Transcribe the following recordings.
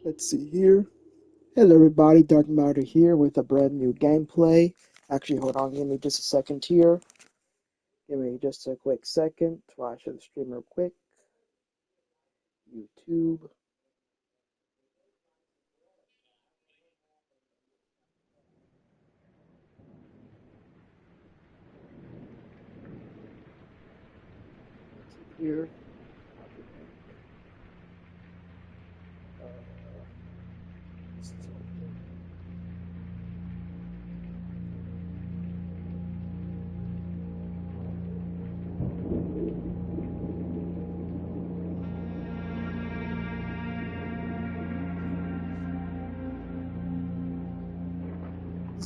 Let's see here. Hello everybody, Dark Matter here with a brand new gameplay. Actually, hold on, give me just a second here. Give me just a quick second while I show the stream real quick. YouTube. Here.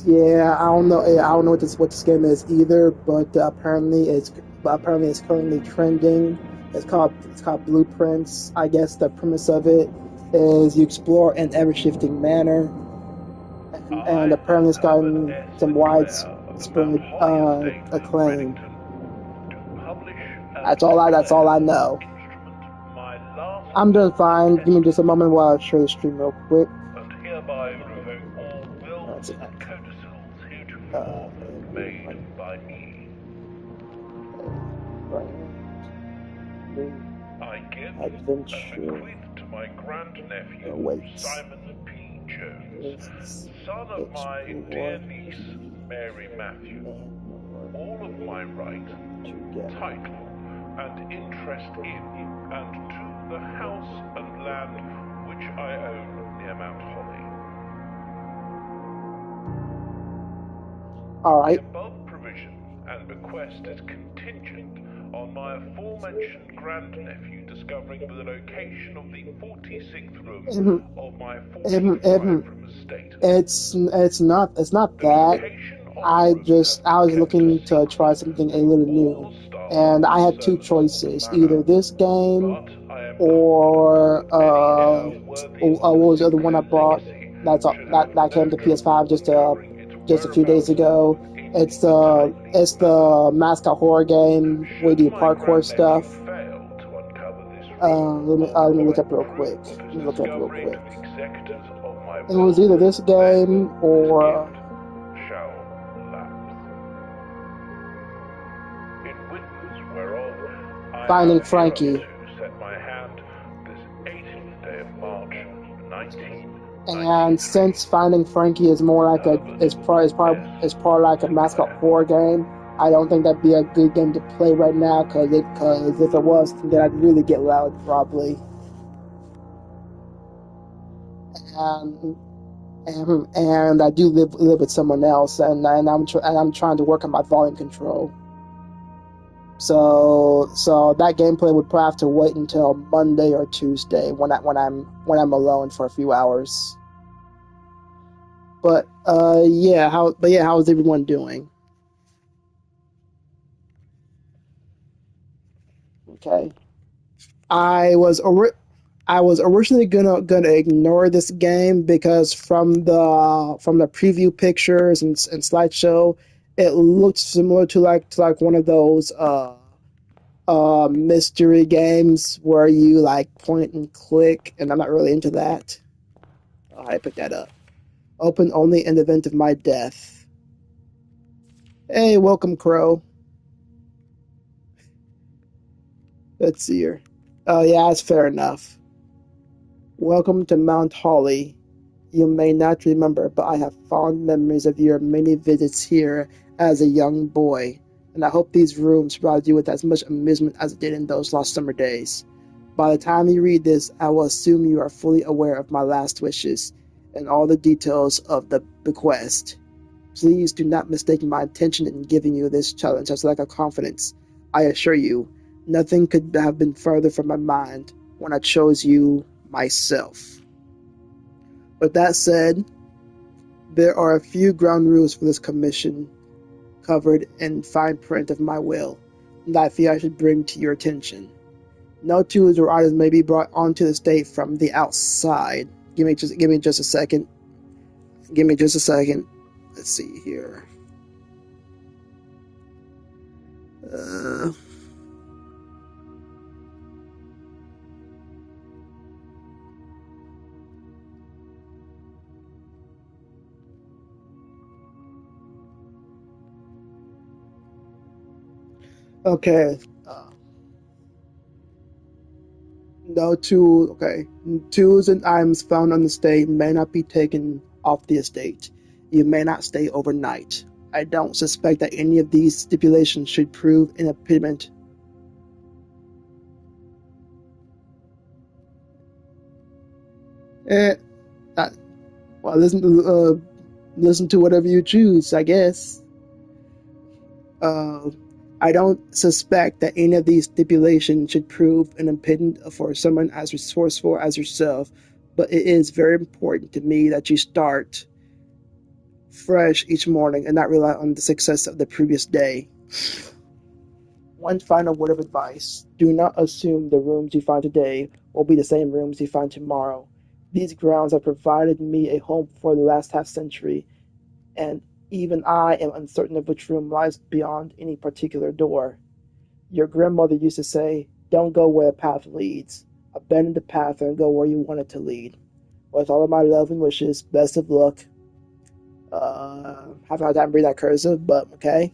Yeah, I don't know what this game is either, but apparently it's currently trending. It's called Blueprints. I guess the premise of it is you explore in ever shifting manner, and apparently it's gotten some widespread acclaim. That's all I know. I'm doing fine. Give me just a moment while I share the stream real quick. And hereby revoke all wills and codicils heretofore made by me. I give and bequeath to my grandnephew, Simon P. Jones, son of my dear niece, Mary Matthew, all of my right, title, and interest in, and to the house and land which I own near Mount Holly. All right. The above provision and bequest is contingent on my aforementioned grandnephew discovering the location of the 46th room of my 45-room estate. It's not that. I was looking to try something a little new, and I had two choices: either this game or what was the other one I bought? That came to PS5 just a few days ago. It's the mascot horror game with the parkour stuff. Let me look up real quick. It was either this game or Finding Frankie. And since Finding Frankie is more like probably like a mascot horror game, I don't think that'd be a good game to play right now. Cause if it was, then I'd really get loud probably. And I do live with someone else, and I'm trying to work on my volume control. So that gameplay would probably have to wait until Monday or Tuesday when I'm alone for a few hours. But how's everyone doing? Okay. I was originally gonna ignore this game because from the preview pictures and slideshow, it looked similar to like one of those mystery games where you like point and click, and I'm not really into that. I picked that up. Open only in the event of my death. Hey, welcome, Crow. Let's see here. Oh yeah, that's fair enough. Welcome to Mount Holly. You may not remember, but I have fond memories of your many visits here as a young boy, and I hope these rooms provided you with as much amusement as it did in those lost summer days. By the time you read this, I will assume you are fully aware of my last wishes and all the details of the bequest. Please do not mistake my intention in giving you this challenge as lack of confidence. I assure you, nothing could have been further from my mind when I chose you myself. With that said, there are a few ground rules for this commission covered in fine print of my will that I feel I should bring to your attention. No tools or items may be brought onto the estate from the outside. Give me just a second. Let's see here. Okay. No tool. Okay. Tools and items found on the estate may not be taken off the estate. You may not stay overnight. I don't suspect that any of these stipulations should prove an impediment. Eh, uh, well, listen to whatever you choose, I guess. Uh, I don't suspect that any of these stipulations should prove an impediment for someone as resourceful as yourself, but it is very important to me that you start fresh each morning and not rely on the success of the previous day. One final word of advice: do not assume the rooms you find today will be the same rooms you find tomorrow. These grounds have provided me a home for the last half century, and even I am uncertain of which room lies beyond any particular door. Your grandmother used to say, don't go where the path leads. Abandon the path and go where you want it to lead. With all of my love and wishes, best of luck. Have a hard time reading that cursive, but okay.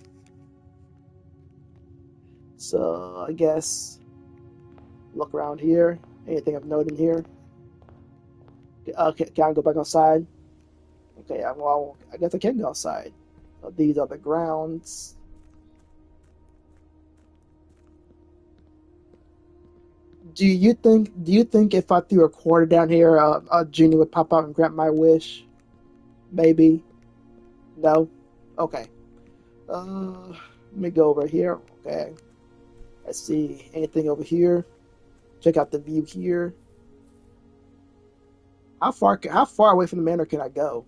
So I guess look around here. Anything of note in here? Can I go back outside? Okay, well, I guess I can go outside. So these are the grounds. Do you think if I threw a quarter down here, a genie would pop out and grant my wish? Maybe. No. Okay. Let me go over here. Okay. Let's see. Anything over here? Check out the view here. How far away from the manor can I go?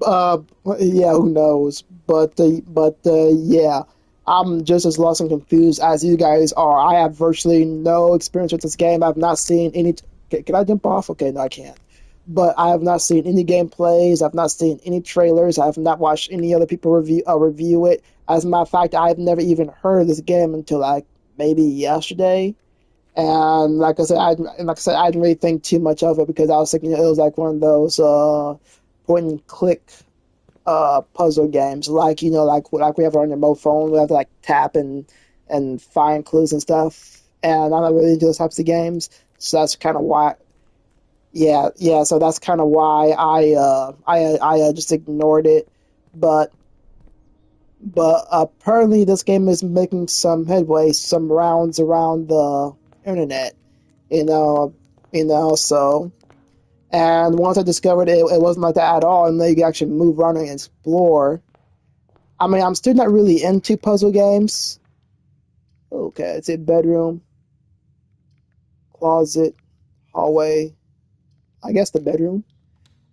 Uh, yeah, who knows? But yeah, I'm just as lost and confused as you guys are. I have virtually no experience with this game. I've not seen any. Can I jump off? Okay, no, I can't. But I have not seen any gameplays. I've not seen any trailers. I have not watched any other people review it. As a matter of fact, I've never even heard of this game until like maybe yesterday. And like I said, I didn't really think too much of it because I was thinking it was like one of those point and click puzzle games, like like we have on your mobile phone. We have to like tap and find clues and stuff. And I'm not really into those types of games, so that's kind of why. Yeah, yeah. So that's kind of why I just ignored it. But apparently this game is making some headway, some rounds around the internet. You know, So and once I discovered it wasn't like that at all, and then you can actually move around and explore. I mean, I'm still not really into puzzle games. Okay, it's a bedroom, closet, hallway. I guess the bedroom.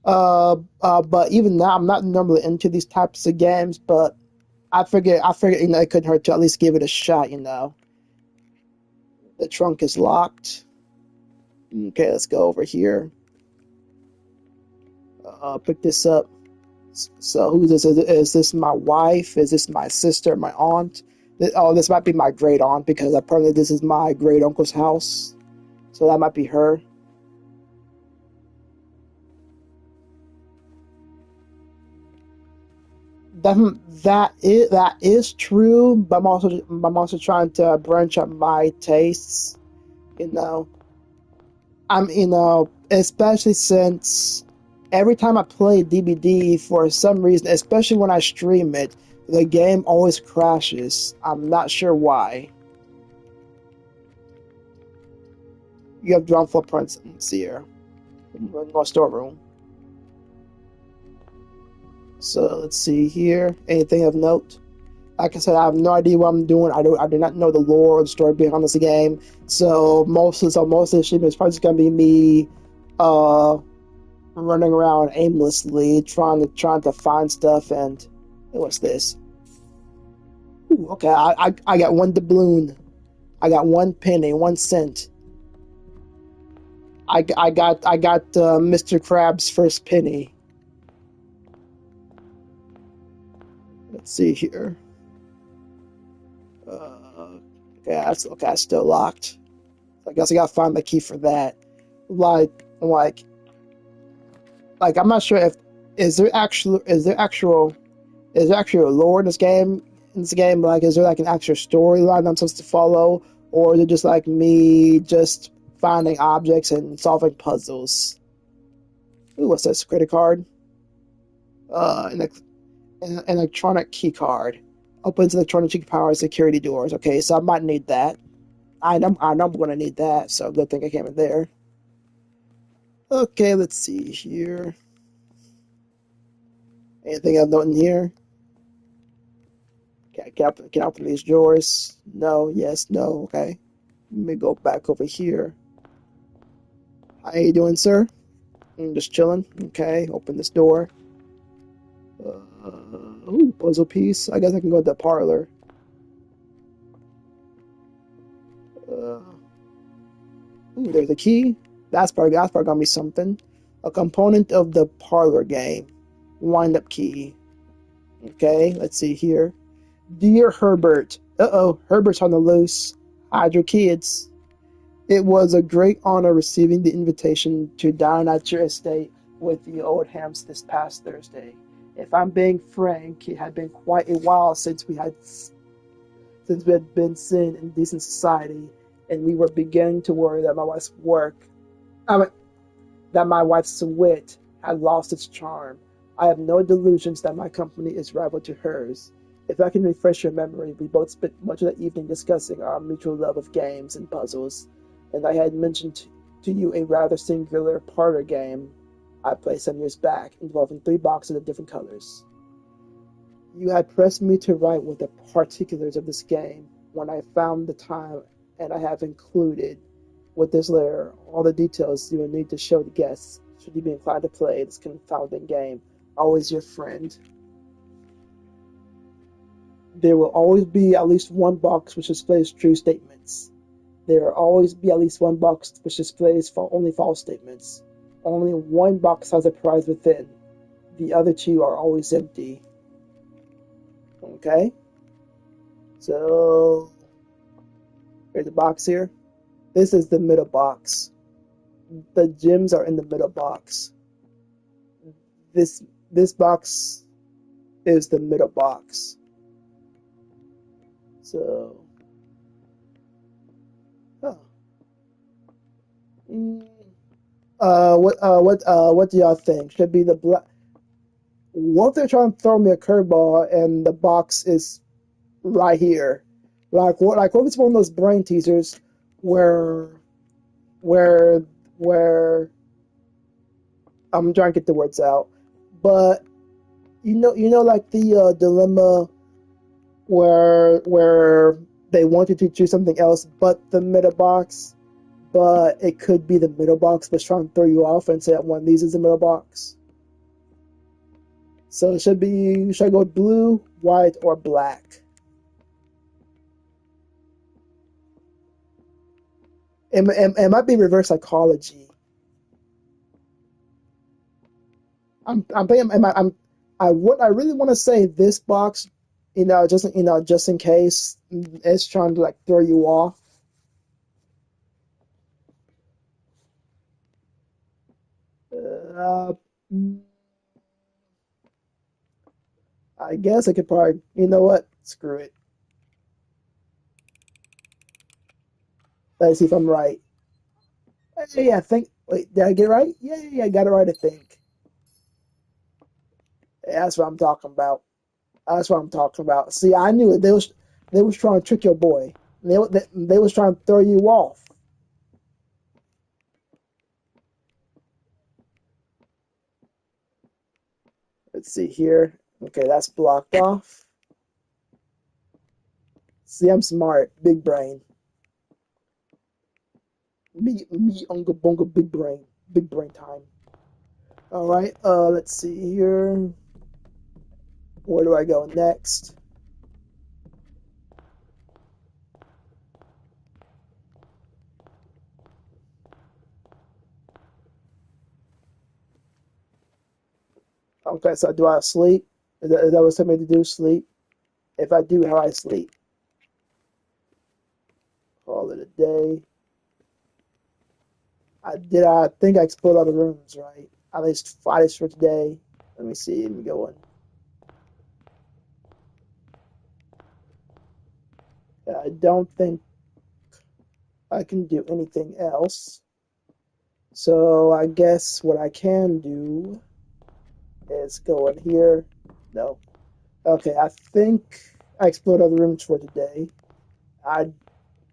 But even now, I'm not normally into these types of games. But I figured, it couldn't hurt to at least give it a shot. The trunk is locked. Okay, let's go over here. Pick this up. So who's this? Is this my wife? Is this my sister? My aunt? Oh, this might be my great aunt because apparently this is my great uncle's house. So that might be her. That that is true, but I'm also trying to branch up my tastes. You know, especially since every time I play DBD for some reason, especially when I stream it, the game always crashes. I'm not sure why. You have drawn footprints here. No storeroom. So let's see here. Anything of note? Like I said, I have no idea what I'm doing. I do not know the lore or the story behind this game. So most of the stream is probably just gonna be me uh running around aimlessly trying to find stuff. And hey, what's this? Ooh, okay, I got one doubloon. I got 1 penny, 1 cent. I got Mr. Crab's first penny. Let's see here. Okay, that's still locked. So I guess I gotta find the key for that. Like, like, I'm not sure if is there actual Is there actually a lore in this game? Like, is there like an actual storyline I'm supposed to follow, or is it just like me just finding objects and solving puzzles? Ooh, what's this? Credit card? An electronic key card. Opens electronic key power security doors. Okay, so I might need that. I know I'm gonna need that, so good thing I came in there. Okay, let's see here. Anything I've noted in here? Can I open these drawers? No, yes, no, okay. Let me go back over here. How you doing, sir? I'm just chilling. Okay, open this door. Ooh, puzzle piece. I guess I can go to the parlor. Uh, Ooh, there's a key. That's probably gonna be something. A component of the parlor game. Wind up key. Okay, let's see here. Dear Herbert. Uh-oh, Herbert's on the loose. Hide your kids. It was a great honor receiving the invitation to dine at your estate with the Oldhams this past Thursday. If I'm being frank, it had been quite a while since we had been seen in decent society, and we were beginning to worry that I mean, that my wife's wit had lost its charm. I have no delusions that my company is rival to hers. If I can refresh your memory, we both spent much of the evening discussing our mutual love of games and puzzles, and I had mentioned to you a rather singular parlor game I played some years back, involving 3 boxes of different colors. You had pressed me to write with the particulars of this game when I found the time, and I have included with this letter all the details you will need to show the guests should you be inclined to play this confounding game. Always your friend. There will always be at least one box which displays true statements. There will always be at least one box which displays only false statements. Only one box has a prize within. The other two are always empty. Okay? So, there's a box here. This is the middle box. The gems are in the middle box. This this box is the middle box. So, huh. Mm, what do y'all think? Should be the black. What if they're trying to throw me a curveball and the box is right here? What if it's one of those brain teasers where where where I'm trying to get the words out, but like the dilemma where they want you to choose something else but the middle box, but it could be the middle box but trying to throw you off and say that one of these is the middle box. So should I go blue, white, or black? It might be reverse psychology. I'm thinking I really want to say this box, just in case it's trying to like throw you off. Uh, I guess I could probably, you know what? Screw it. Let's see if I'm right. Yeah, I think. Wait, did I get it right? Yeah, I got it right. I think. Yeah, that's what I'm talking about. That's what I'm talking about. See, I knew it. They was trying to trick your boy. They was trying to throw you off. Let's see here. Okay, that's blocked off. See, I'm smart. Big brain. Me, Unga Bunga, big brain. Big brain time. All right. Let's see here. Where do I go next? Okay, so do I sleep? Is that what somebody to do? Sleep? If I do, how I sleep? Call it a day. I think I explored all the rooms, right? At least for today. Let me see. Let me go in. I don't think I can do anything else. So I guess what I can do is go in here. No. Okay, I think I explored all the rooms for today. I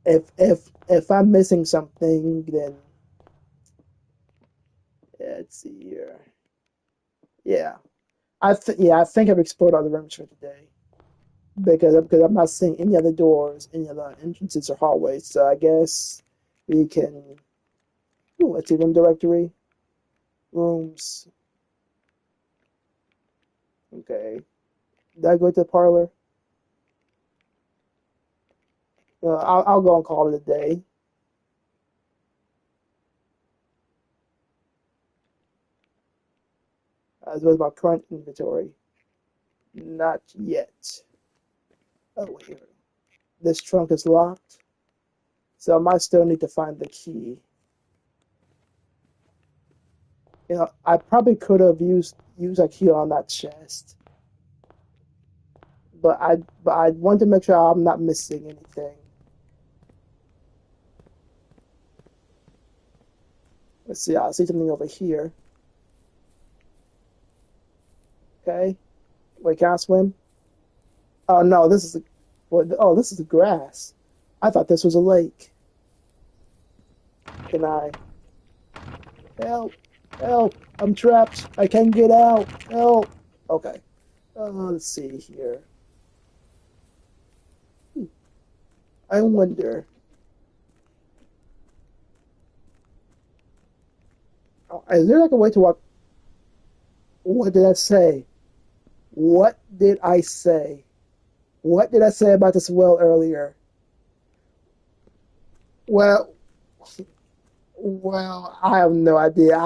if I'm missing something, then let's see here. Yeah, I think I've explored all the rooms for today because I'm not seeing any other doors, any other entrances or hallways. So I guess we can. Ooh, let's see, room directory, rooms. Okay, did I go to the parlor? I'll go and call it a day. As well as my current inventory. Not yet. Oh wait, this trunk is locked, so I might still need to find the key. I probably could have used a key on that chest, but I want to make sure I'm not missing anything. Let's see. I see something over here. Okay. Wait, can I swim? Oh no, this is oh, this is the grass. I thought this was a lake. Can I help? Help! I'm trapped. I can't get out. Help! Okay. Let's see here. I wonder. Is there like a way to walk? What did I say? What did I say? What did I say about this well earlier? Well, well, I have no idea.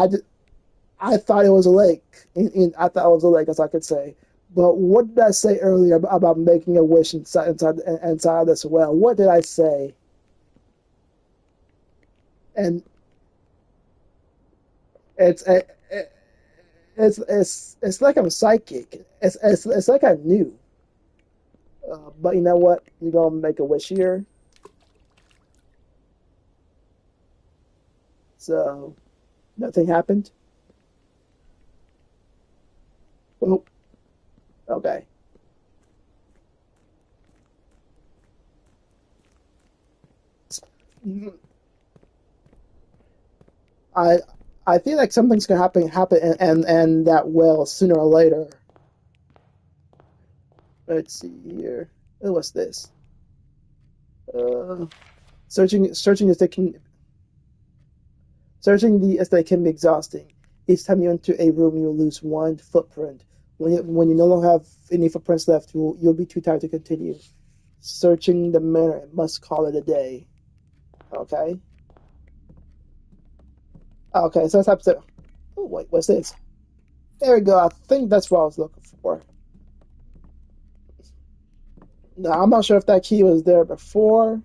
I thought it was a lake. I thought it was a lake, as I could say. But what did I say earlier about making a wish inside of this well? What did I say? And it's it's like I'm psychic. It's like I knew. But you know what? You're gonna make a wish here. So nothing happened. Oh, okay. I I feel like something's gonna happen and that will sooner or later. Let's see here. Oh, what's this? Uh, searching as they can searching the estate can be exhausting. Each time you enter a room, you'll lose one footprint. When you no longer have any footprints left, you'll be too tired to continue. Searching the mirror must call it a day. Okay. Okay, so let's have to. Oh wait, what's this? There we go. I think that's what I was looking for. Now I'm not sure if that key was there before.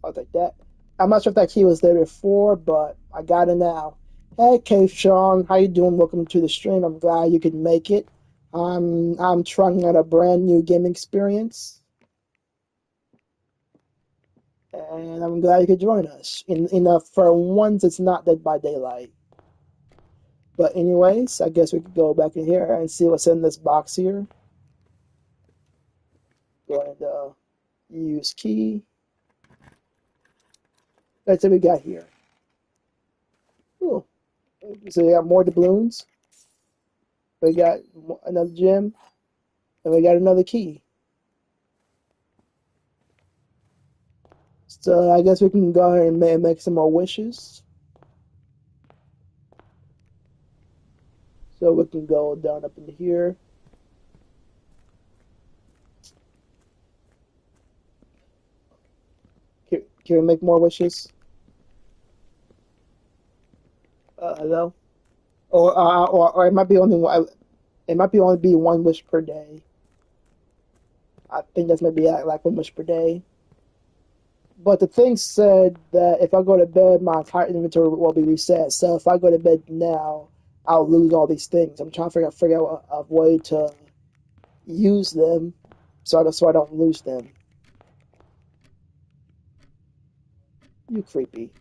I'll take that. I'm not sure if that key was there before, but I got it now. Hey, Cave Sean, how you doing? Welcome to the stream. I'm glad you could make it. I'm trying out a brand new gaming experience, and I'm glad you could join us. For once, it's not Dead by Daylight. But anyways, I guess we could go back in here and see what's in this box here. Go ahead and use key. That's what we got here. Cool. So we got more doubloons. We got another gem. And we got another key. So I guess we can go ahead and make some more wishes. So we can go down up into here. Can we make more wishes? Hello? Or it might be only one. It might be only be one wish per day. I think that's maybe like one wish per day. But the thing said that if I go to bed, my entire inventory will be reset. So if I go to bed now, I'll lose all these things. I'm trying to figure out a way to use them so I don't lose them. You creepy.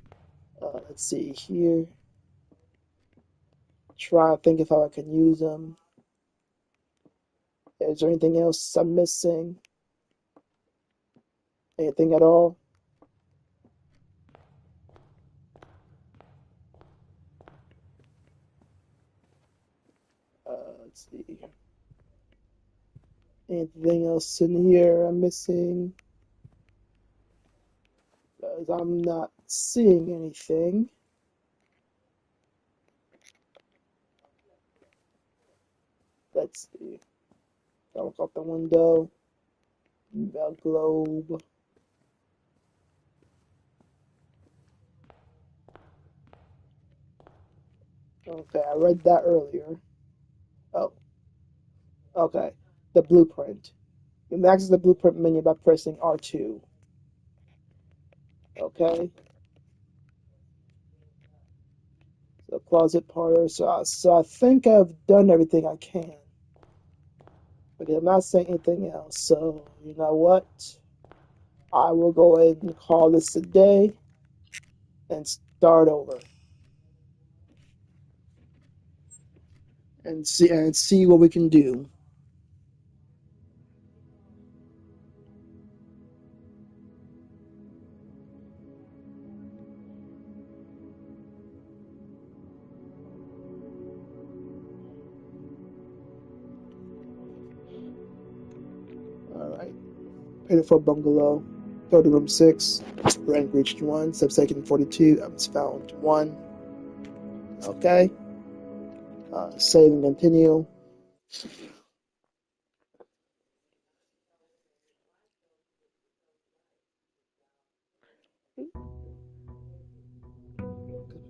Let's see here. Try to think if I can use them. Is there anything else I'm missing? Anything at all? Let's see. Anything else in here I'm missing? Because I'm not seeing anything. Let's see. I'll look out the window. The globe. Okay, I read that earlier. Oh, okay. The blueprint. You can access the blueprint menu by pressing R2. Okay. The closet parlor. So I think I've done everything I can. Because I'm not saying anything else. So, you know what? I will go ahead and call this a day and start over. And see what we can do. Alright. Pitiful bungalow. Go to room 6. Rank reached 1. Subsection 42. I was found 1. Okay. Save and continue.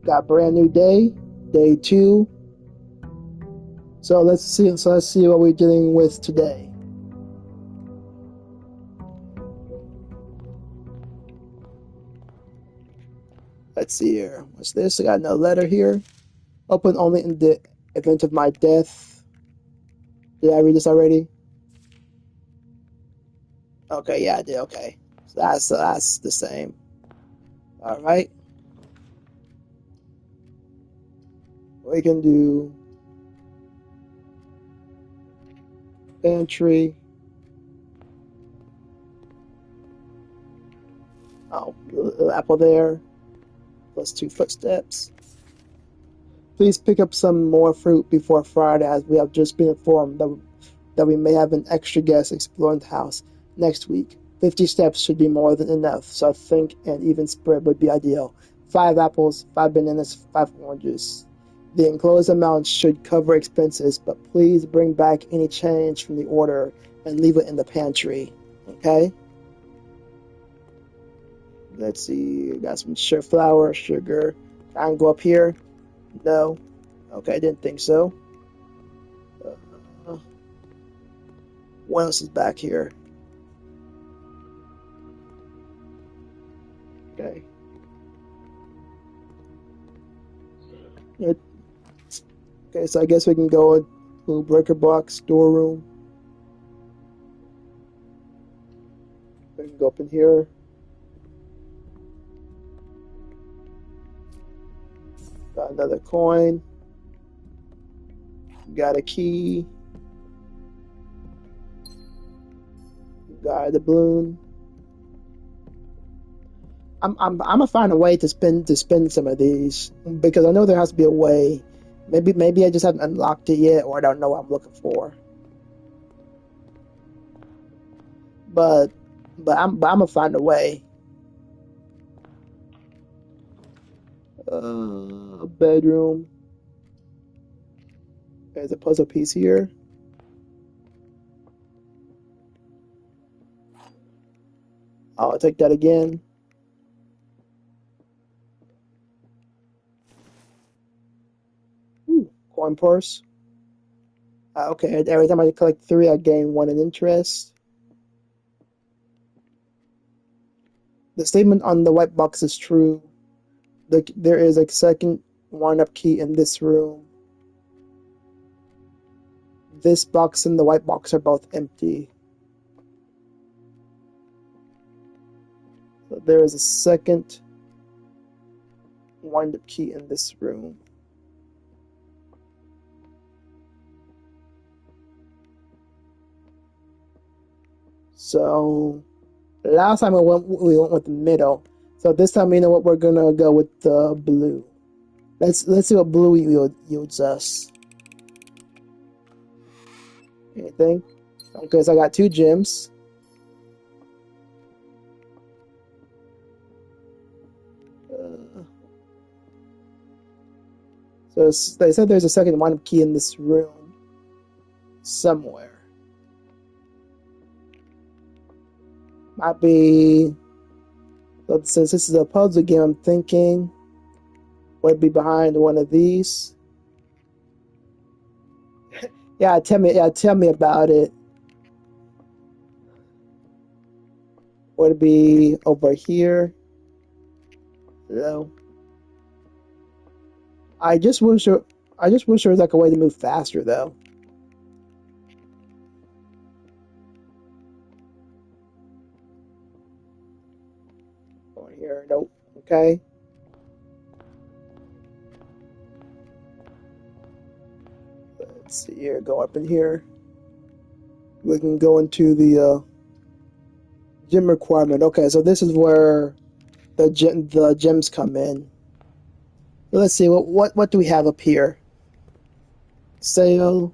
Got a brand new day. Day 2. So let's see what we're dealing with today. Let's see here. What's this? I got no letter here. Open only in the event of my death. Did I read this already? Okay, yeah, I did. Okay. So that's the same. Alright. We can do pantry. Oh, little apple there. Plus 2 footsteps. Please pick up some more fruit before Friday, as we have just been informed that we may have an extra guest exploring the house next week. 50 steps should be more than enough, so I think an even spread would be ideal. 5 apples, 5 bananas, 5 oranges. The enclosed amount should cover expenses, but please bring back any change from the order and leave it in the pantry. Okay? Let's see. Got some flour, sugar. I can go up here. No. Okay, I didn't think so. What else is back here? Okay. Okay, so I guess we can go to breaker box, storeroom. We can go up in here. Got another coin. Got a key. Got a doubloon. I'm gonna find a way to spend some of these, because I know there has to be a way. Maybe I just haven't unlocked it yet, or I don't know what I'm looking for. But I'm gonna find a way. Bedroom. There's a puzzle piece here. I'll take that again. Ooh, coin purse. Okay, every time I collect 3, I gain 1 in interest. The statement on the white box is true. There is a second wind-up key in this room. This box and the white box are both empty. So there is a second wind-up key in this room. So last time we went with the middle. So this time, you know what, we're gonna go with the blue. Let's see what blue yields us. Anything? Okay, so I got 2 gems. So they said there's a second wind-up key in this room somewhere. Might be. So since this is a puzzle game, I'm thinking would it be behind one of these? Yeah, tell me about it. Would it be over here? No. I just wish there was like a way to move faster though. Over here, nope. Okay. Let's see here. Go up in here. We can go into the gem requirement. Okay, so this is where the gems come in. Let's see what do we have up here? Sale.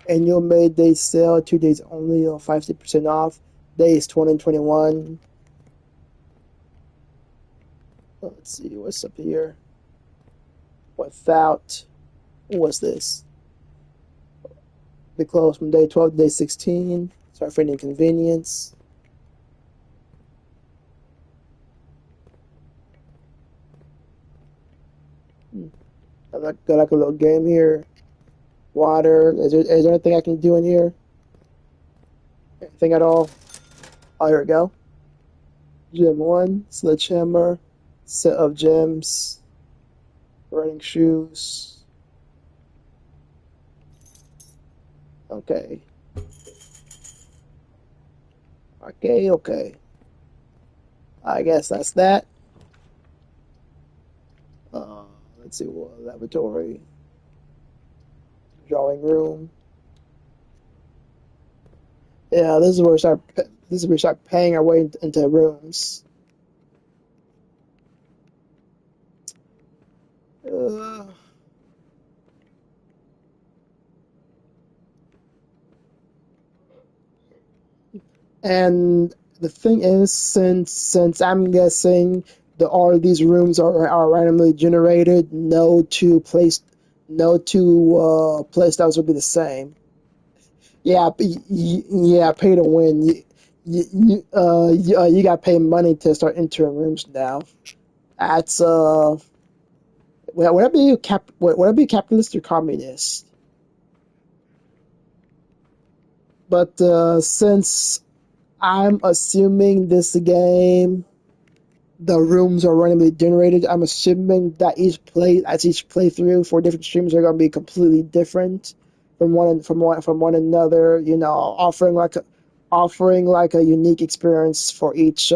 Annual May Day sale, 2 days only, 50% off. Days 20 and 21. Let's see what's up here. Without, what's this? Be closed from day 12 to day 16. Sorry for any inconvenience. I've got like a little game here. Water. Is there anything I can do in here? Anything at all? Oh, here we go. Gem 1, sledgehammer, set of gems, running shoes. Okay. Okay. I guess that's that. Let's see, laboratory, drawing room. Yeah, this is where we start paying our way into rooms. Uh, and the thing is, since I'm guessing all of these rooms are randomly generated, no two play styles will be the same. Yeah, yeah, pay to win. You got to pay money to start entering rooms now. That's whatever you capitalist or communist. But since I'm assuming this game, the rooms are randomly generated. I'm assuming that each playthrough for different streams are going to be completely different from one another. You know, offering like a unique experience for each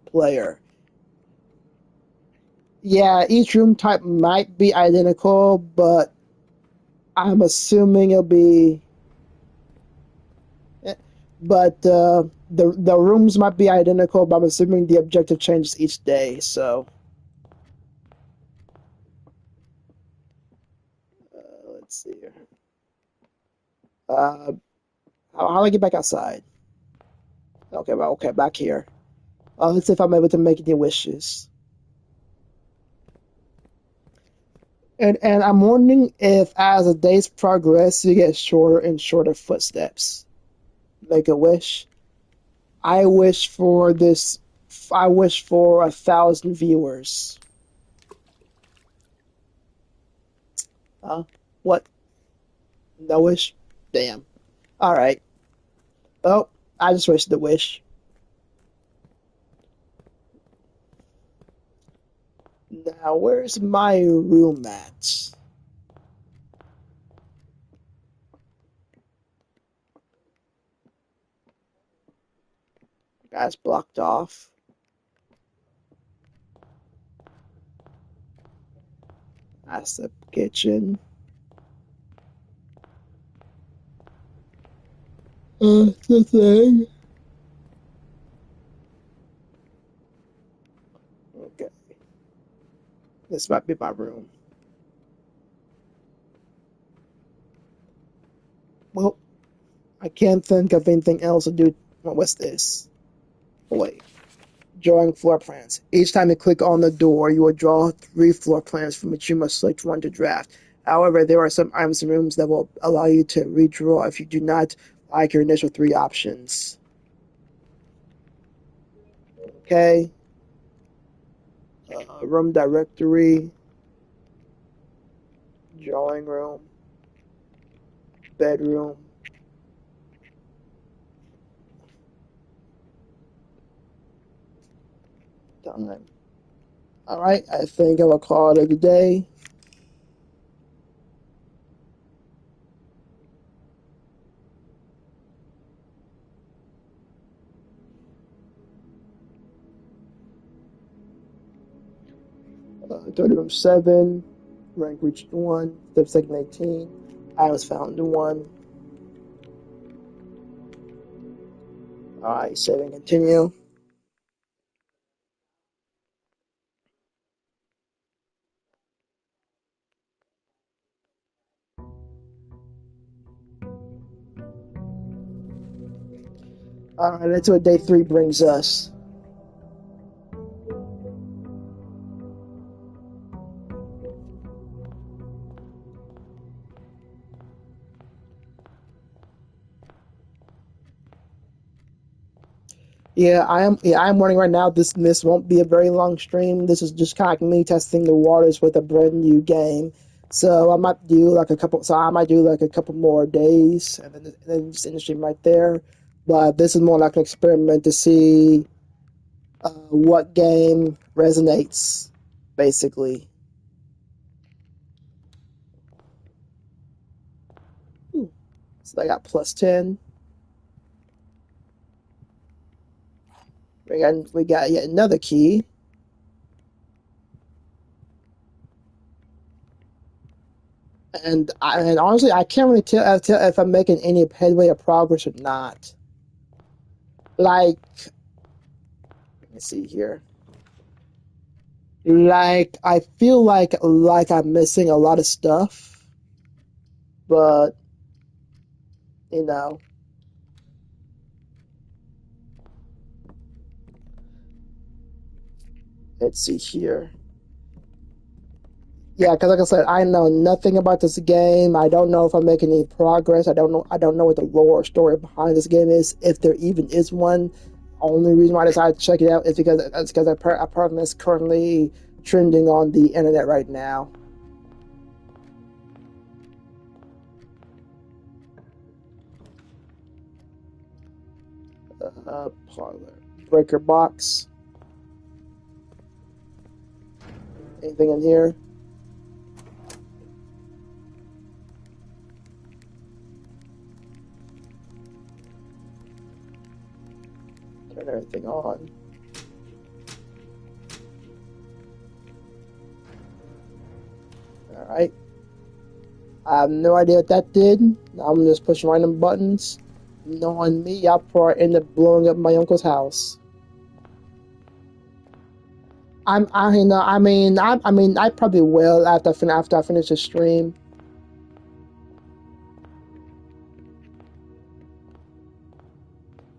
player. Yeah, each room type might be identical, but I'm assuming it'll be. But the rooms might be identical, but I'm assuming the objective changes each day. So let's see here. Uh, how do I get back outside? Okay, well, okay, back here. Let's see if I'm able to make any wishes. And I'm wondering if as the days progress, you get shorter and shorter footsteps. Make a wish. I wish for this. I wish for 1,000 viewers. What? No wish? Damn. All right. Oh, I just wasted the wish. Now, where's my room at? That's blocked off. That's the kitchen. The thing. Okay. This might be my room. Well, I can't think of anything else to do. What's this? Oh, wait. Drawing floor plans. Each time you click on the door, you will draw 3 floor plans from which you must select one to draft. However, there are some items and rooms that will allow you to redraw if you do not like your initial 3 options. Okay. Room directory. Drawing room. Bedroom. Time. Alright, I think I will call it a day. Third room 7. Rank reached 1. Step second 18. I was found 1. Alright, save and continue. Alright, that's what day 3 brings us. Yeah, I'm warning right now. This won't be a very long stream. This is just kind of like me testing the waters with a brand new game. So I might do like a couple. So I might do like a couple more days, and then just end the stream right there. But this is more like an experiment to see what game resonates, basically. So I got +10. We got yet another key. And honestly, I can't really tell if I'm making any headway or progress or not. Like, let me see here. Like, I feel like I'm missing a lot of stuff, but you know, let's see here. Yeah, because like I said, I know nothing about this game. I don't know if I'm making any progress. I don't know. I don't know what the lore story behind this game is, if there even is one. Only reason why I decided to check it out is because a problem is currently trending on the internet right now. Parlor breaker box. Anything in here? Turn everything on. Alright. I have no idea what that did. I'm just pushing random buttons. Knowing me, I'll probably end up blowing up my uncle's house. I probably will after I finish the stream.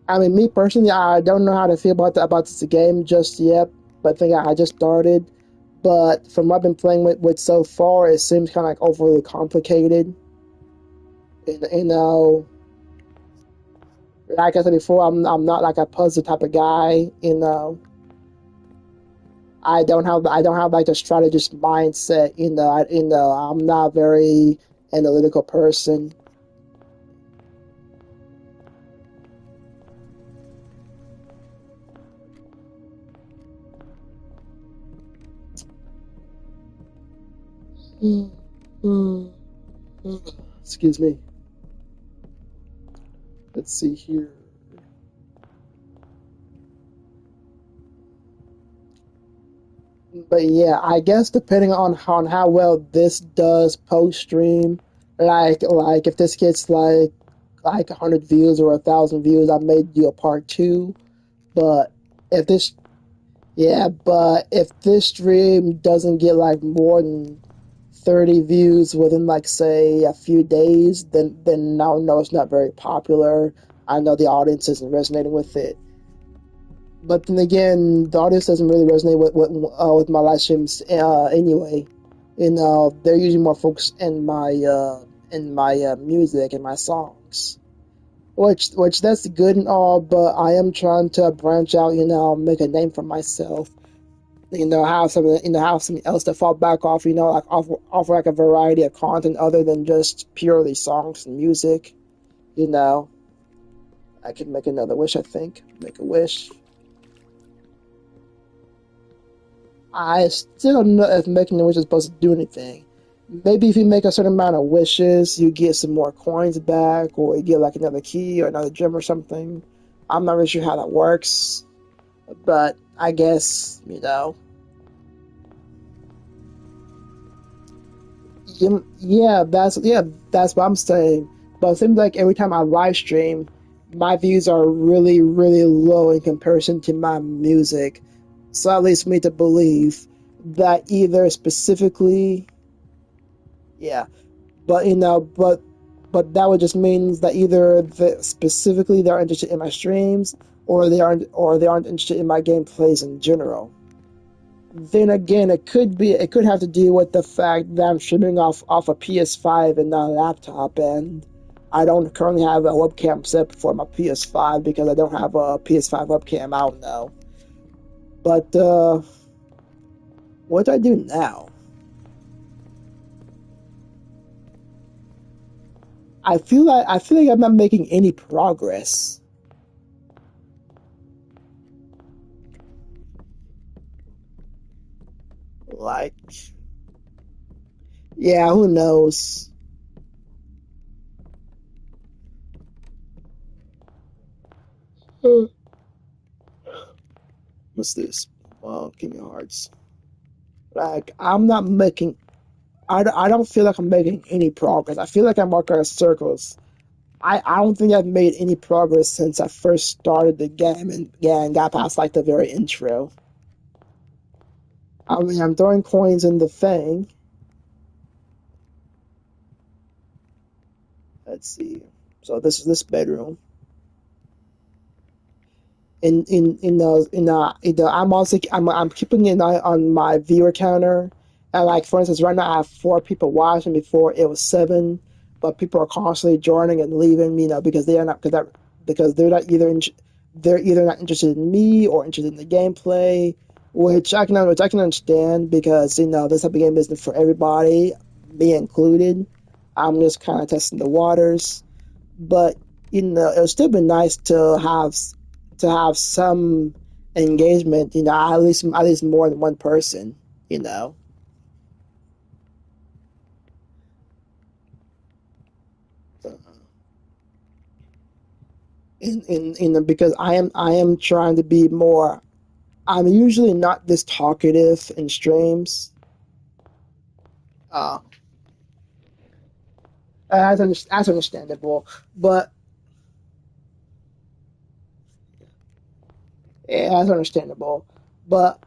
I mean, me personally, I don't know how to feel about this game just yet. But I think I just started. But from what I've been playing with so far, it seems kind of like overly complicated. You know, like I said before, I'm not like a puzzle type of guy. You know, I don't have like the strategist mindset. I'm not a very analytical person. Excuse me. Let's see here. But yeah, I guess depending on how well this does post stream, like if this gets like 100 views or 1,000 views, I may do a part two. But if this yeah, but if this stream doesn't get like more than 30 views within like say a few days, then I'll know it's not very popular. I know the audience isn't resonating with it. But then again, the audience doesn't really resonate with my live streams anyway. They're usually more focused in my music and my songs, which that's good and all. But I am trying to branch out, make a name for myself. Have something else to fall back off. Like offer like a variety of content other than just purely songs and music. You know, I could make another wish. I think make a wish. I still don't know if making a wish is supposed to do anything. Maybe if you make a certain amount of wishes, you get some more coins back, or you get like another key or another gem or something. I'm not really sure how that works, but I guess that's what I'm saying. But it seems like every time I live stream, my views are really, really low in comparison to my music. So that leads me to believe that either specifically, yeah, but but that would just means that either specifically they're interested in my streams, or they aren't interested in my gameplays in general. Then again, it could have to do with the fact that I'm streaming off a PS5 and not a laptop, and I don't currently have a webcam set for my PS5 because I don't have a PS5 webcam out now. But what do I do now? I feel like I'm not making any progress. Like, yeah, who knows? What's this? Well, King of Hearts. Like, I'm not making. I don't feel like I'm making any progress. I feel like I'm walking in circles. I don't think I've made any progress since I first started the game and got past like the very intro. I mean, I'm throwing coins in the thing. Let's see. So this is this bedroom. I'm also I'm keeping an eye on my viewer counter, and like for instance, right now I have 4 people watching. Before it was 7, but people are constantly joining and leaving. Because they are not because they're either not interested in me or interested in the gameplay, which I can understand because this type of game isn't for everybody, me included. I'm just kind of testing the waters, but it would still be nice to have some engagement. At least more than one person. You know, because I am trying to be more. I'm usually not this talkative in streams. Uh, that's understandable, but yeah, that's understandable. But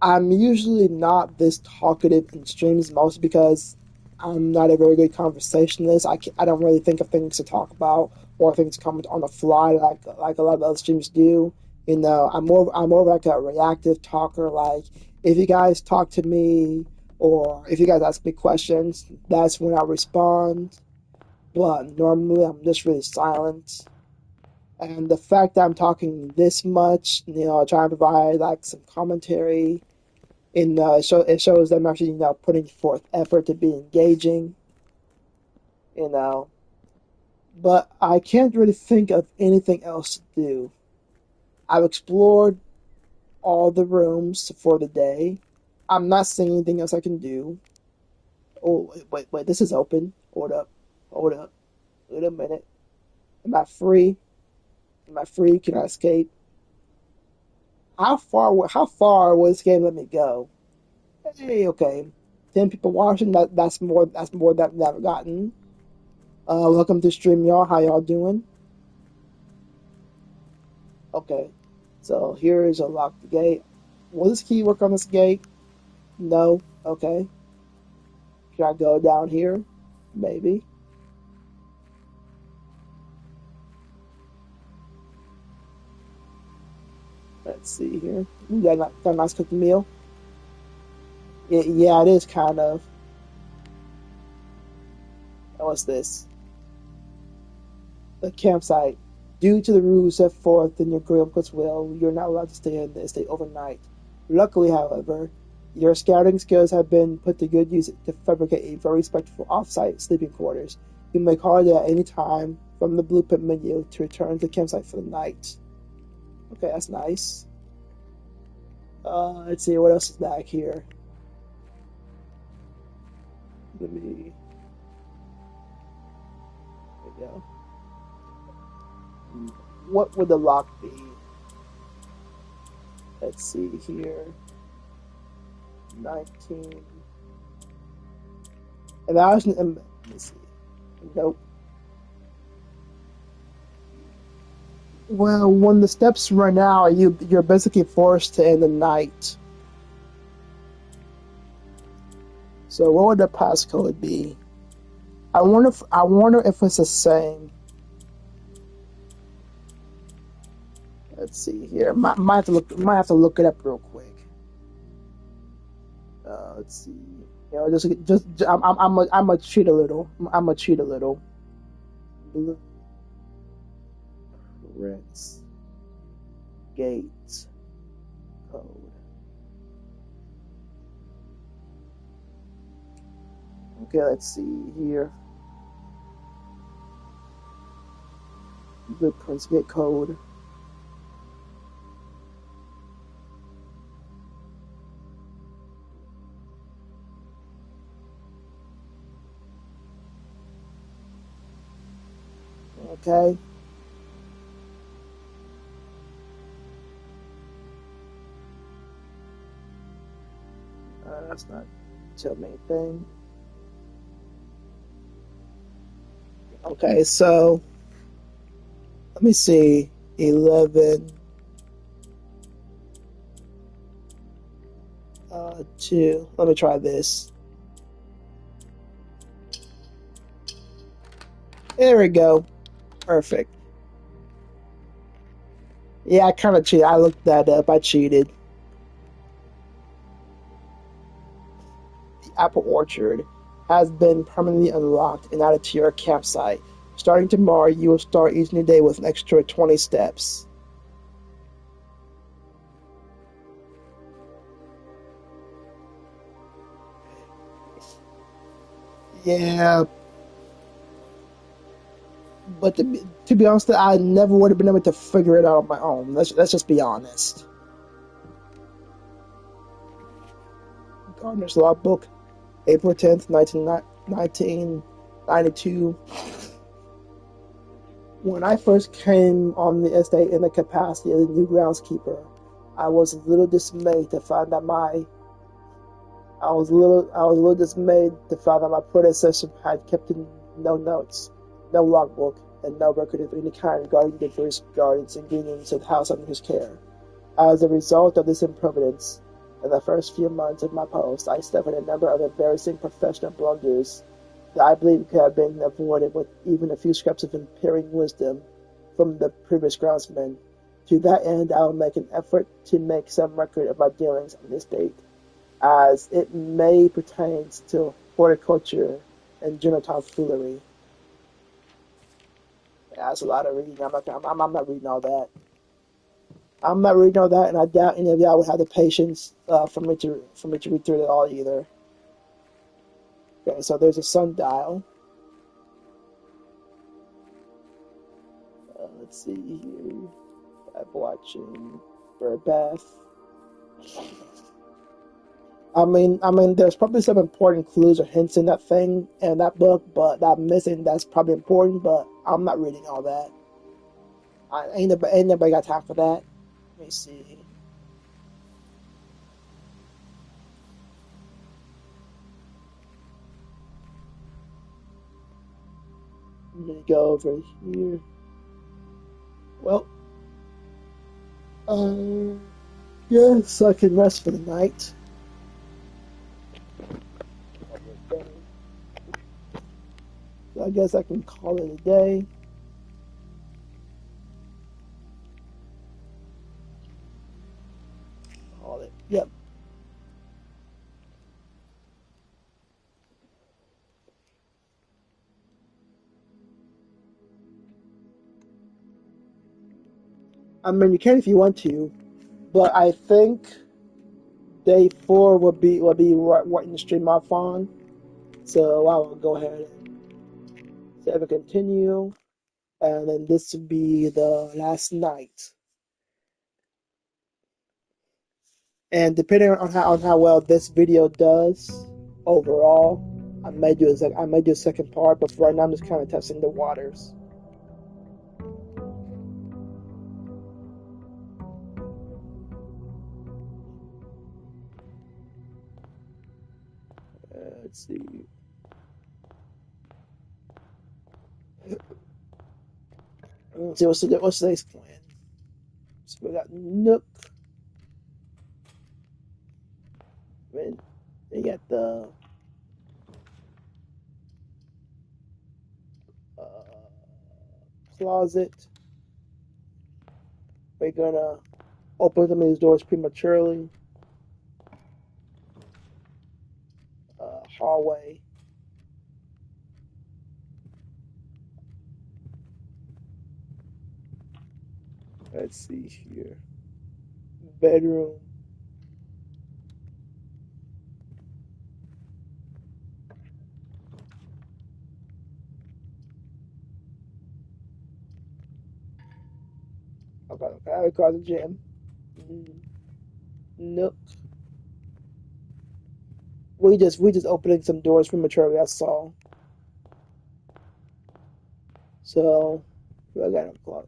I'm usually not this talkative in streams, mostly because I'm not a very good conversationalist. I don't really think of things to talk about or things to comment on the fly like a lot of other streamers do. I'm more like a reactive talker. Like if you guys talk to me or if you guys ask me questions, that's when I respond. But normally I'm just really silent. And the fact that I'm talking this much, trying to provide like some commentary it shows them actually putting forth effort to be engaging, you know. But I can't really think of anything else to do. I've explored all the rooms for the day. I'm not seeing anything else I can do. Oh wait, this is open. Hold up, wait a minute. Am I free? Am I free? Can I escape? How far will this game let me go? Hey, okay. 10 people watching. That's more. That's more than I've gotten. Welcome to stream, y'all. How y'all doing? Okay. So here is a locked gate. Will this key work on this gate? No. Okay. Can I go down here? Maybe. Let's see here. We got a nice cooking meal. Yeah, it is kind of. What's this? The campsite. Due to the rules set forth in your grandpa's will, you're not allowed to stay in the estate overnight. Luckily, however, your scouting skills have been put to good use to fabricate a very respectful off-site sleeping quarters. You may call it at any time from the blueprint menu to return to the campsite for the night. Okay, that's nice. Let's see what else is back here. Let me. There we go. What would the lock be? Let's see here. 19. And I was. Let me see. Nope. Well, when the steps run out, you're basically forced to end the night. So what would the passcode be? I wonder if it's the same. Let's see here. Might have to look it up real quick. Let's see. You know, just I'm a cheat a little. I'm a cheat a little. Blueprints. Gates. Code. Okay, let's see here. Blueprints get code. Okay. That's not tell me anything. Okay, so let me see. 11. 2. Let me try this. There we go. Perfect. Yeah, I kind of cheated. I looked that up. I cheated. The apple orchard has been permanently unlocked and added to your campsite. Starting tomorrow, you will start each new day with an extra 20 steps. Yeah, but to be honest, I never would have been able to figure it out on my own. Let's just be honest. Gardner's logbook, April 10th, 1992. When I first came on the estate in the capacity of the new groundskeeper, I was a little dismayed to find that I was a little dismayed to find that my predecessor had kept no notes, no logbook, and no record of any kind regarding the various gardens and ingredients of the house under his care. As a result of this improvidence, in the first few months of my post, I suffered a number of embarrassing professional blunders that I believe could have been avoided with even a few scraps of imperial wisdom from the previous groundsman. To that end, I will make an effort to make some record of my dealings on this date, as it may pertain to horticulture and general tomfoolery. Yeah, that's a lot of reading. I'm not reading all that. I'm not reading all that, and I doubt any of y'all would have the patience for me to read through it all either. Okay, so there's a sundial. Let's see here. I'm watching Herbert. There's probably some important clues or hints in that thing in that book, but that I'm missing. That's probably important, but I'm not reading all that. Ain't nobody got time for that. Let me see. Let me go over here. Well, yes, I can rest for the night. So I guess I can call it a day. Call it. Yep. I mean, you can if you want to, but I think day 4 will be right in the stream off on. So I will go ahead and save and continue, and then this will be the last night. And depending on how well this video does overall, I may do a second part. But for right now, I'm just kind of testing the waters. Let's see. Let's see what's today's plan. So we got Nook. And they got the closet. We're gonna open some of these doors prematurely. Hallway. Let's see here. Bedroom. Okay, I call the gym. Nook. We just opening some doors prematurely. That's all. So I got a clock.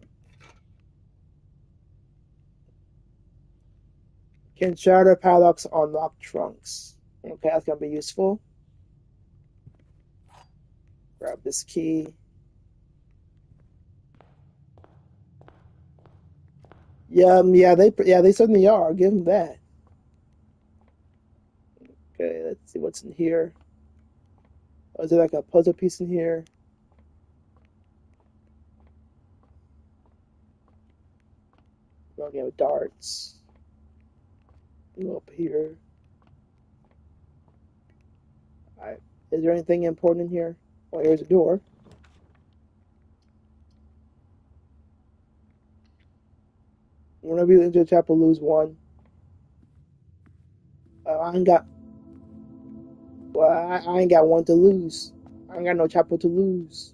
Can shatter padlocks unlock trunks? Okay, that's gonna be useful. Grab this key. Yeah, they certainly are. I'll give them that. Okay, let's see what's in here. Oh, is there like a puzzle piece in here? Okay, with darts. Go up here. Alright. Is there anything important in here? Oh, here's a door. Whenever you enter a chapel, lose 1. I ain't got. Well, I ain't got 1 to lose. I ain't got no chapel to lose.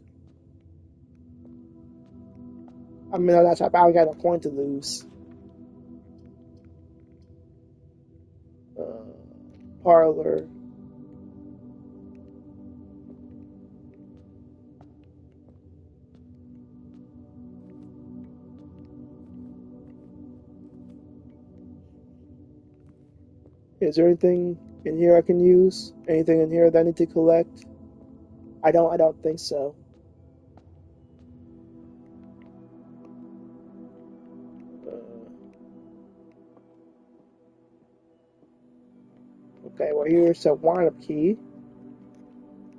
I mean, not chapel. I ain't got no point to lose. Parlor. Is there anything in here I can use? Anything in here that I need to collect? I don't think so. Okay, well here's a wind-up key.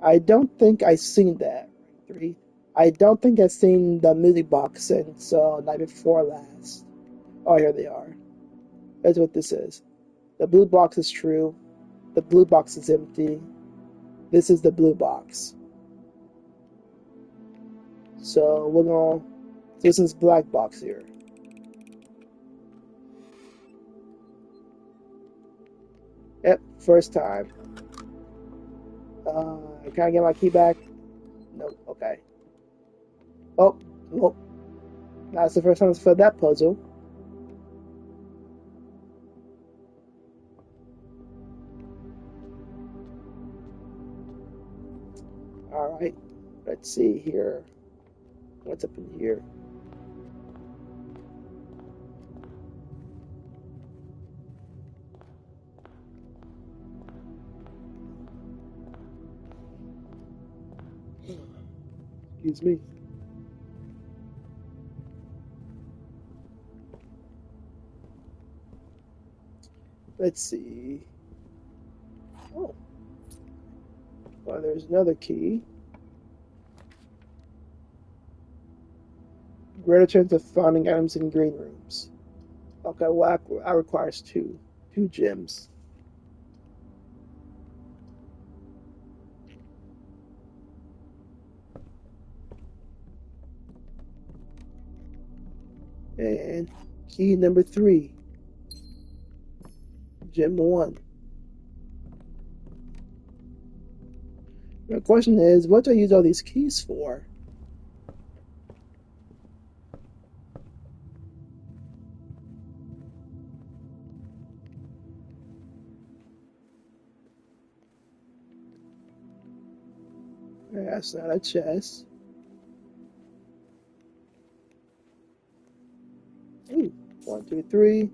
I don't think I've seen that. 3. I don't think I've seen the music box since night before last. Oh, here they are. That's what this is. The blue box is true. The blue box is empty. This is the blue box. So we're gonna. This is black box here. Yep, first time. Can I get my key back? Nope. Okay. Oh, nope. That's the first time I've filled that puzzle. Alright. Let's see here. What's up in here? Excuse me. Let's see. Oh. Well, there's another key. Greater chance of finding items in green rooms. Okay, well, that requires two gems. And key number 3. Gem 1. The question is, what do I use all these keys for? That's not a chest. Ooh, 1, 2, 3.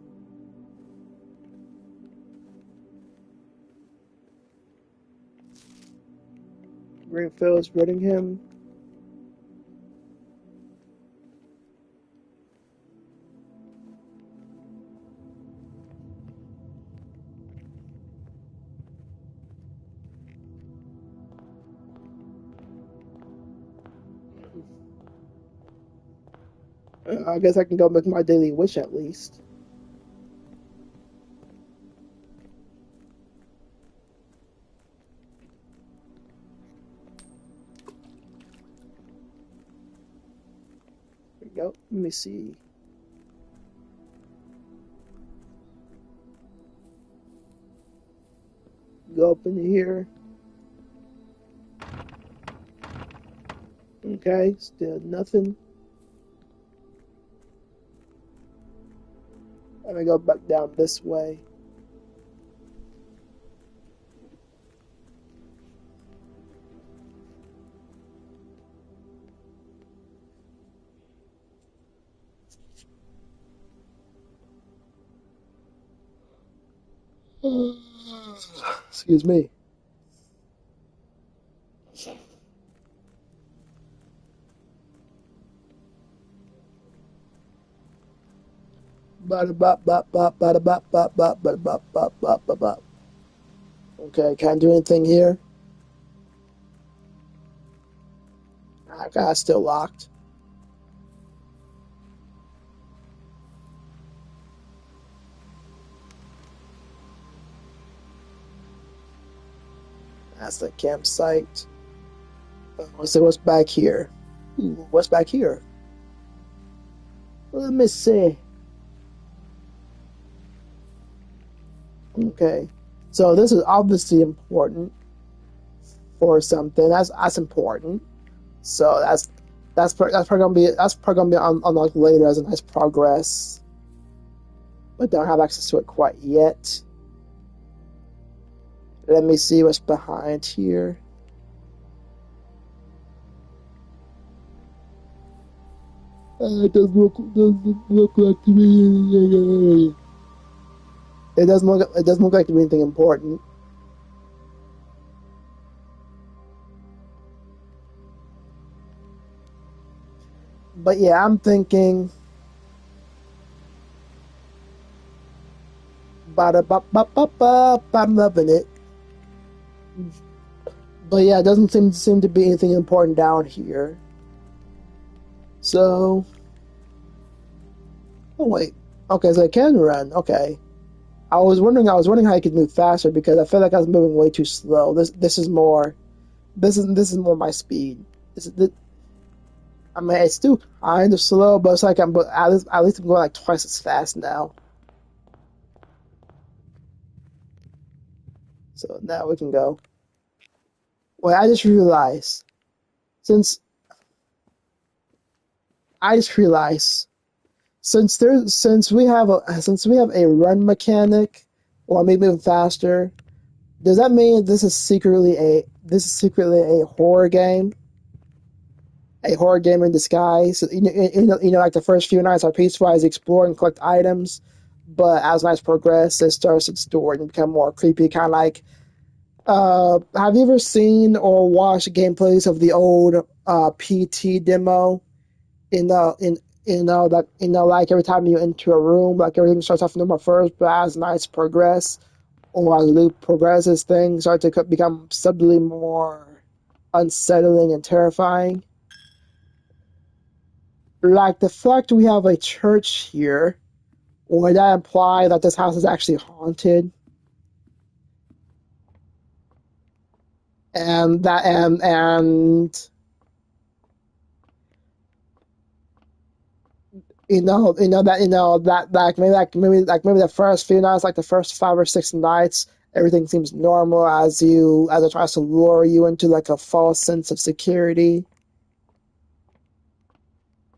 Greenfield is running him. I guess I can go make my daily wish at least. There we go. Let me see. Go up in here. Okay, still nothing. Let me go back down this way. Excuse me. Okay, can't do anything here. Okay, it's still locked. That's the campsite. Let's see what's back here. Ooh, what's back here? Let me see. Okay, so this is obviously important for something. That's important. So that's probably gonna be unlocked later as a nice progress. But don't have access to it quite yet. Let me see what's behind here. It doesn't look like to me. It doesn't look like to be anything important. But yeah, I'm thinking. I'm loving it. But yeah, it doesn't seem to be anything important down here. So, oh wait, okay, so I can run. Okay, I was wondering how I could move faster because I feel like I was moving way too slow. This is more my speed. I mean, it's still kind of slow, but it's like but at least I'm going like twice as fast now. So now we can go. Wait, since I just realized since we have a run mechanic, or maybe even faster, does that mean this is secretly a horror game? A horror game in disguise. Like the first few nights are peaceful as you explore and collect items, but as nights progress, it starts to distort and become more creepy, kind of like Have you ever seen or watched gameplays of the old PT demo? In like every time you enter a room, like everything starts off normal first, but as nights progress or as loop progresses, things start to become subtly more unsettling and terrifying. Like the fact we have a church here, would that imply that this house is actually haunted? And that maybe the first few nights, like the first 5 or 6 nights, everything seems normal as it tries to lure you into like a false sense of security,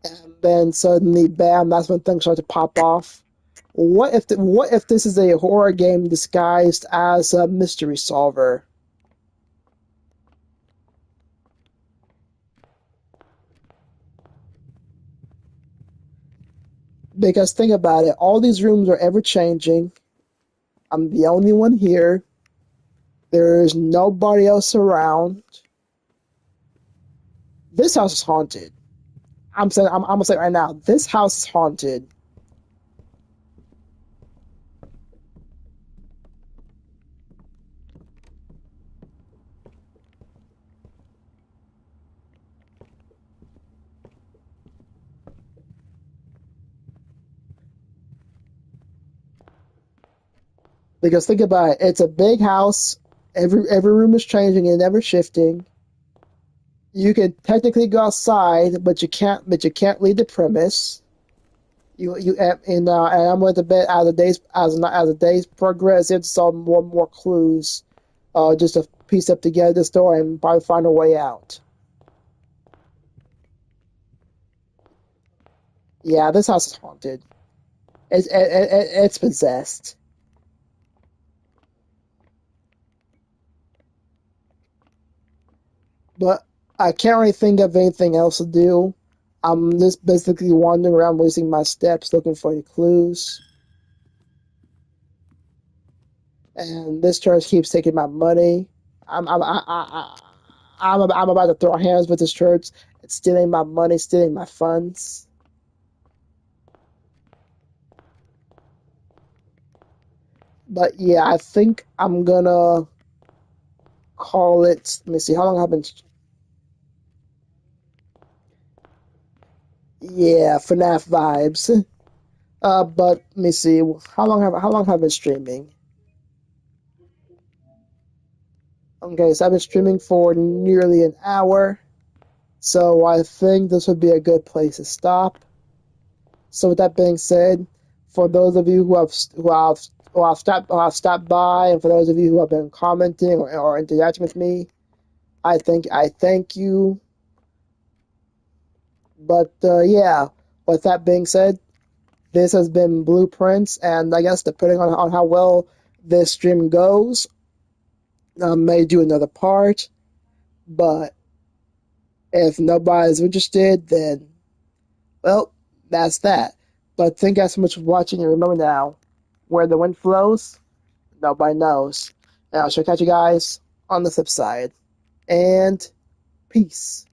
and then suddenly, bam! That's when things start to pop off. What if this is a horror game disguised as a mystery solver? Because think about it, all these rooms are ever changing. I'm the only one here. There's nobody else around. This house is haunted. I'm gonna say it right now. This house is haunted because think about it. It's a big house. Every room is changing and never shifting. You can technically go outside, but you can't. But you can't leave the premise. And I'm going to bet as the days progress, it's saw more and more clues, just to piece up together the story and probably find a way out. Yeah, this house is haunted. It's possessed. But I can't really think of anything else to do. I'm just basically wandering around, wasting my steps, looking for any clues. And this church keeps taking my money. I'm I'm I'm about to throw hands with this church. It's stealing my money, stealing my funds. But yeah, I think I'm gonna call it. Let me see. How long have I been? Yeah, FNAF vibes. But let me see. How long have I been streaming? Okay, so I've been streaming for nearly an hour. So I think this would be a good place to stop. So with that being said, for those of you who have stopped by, and for those of you who have been commenting or interacting with me, I thank you. But yeah, with that being said, this has been Blueprints, and I guess depending on how well this stream goes, I may do another part. But if nobody's interested, then well, that's that. But thank you guys so much for watching, and remember now, where the wind flows, nobody knows. And I shall catch you guys on the flip side. And peace.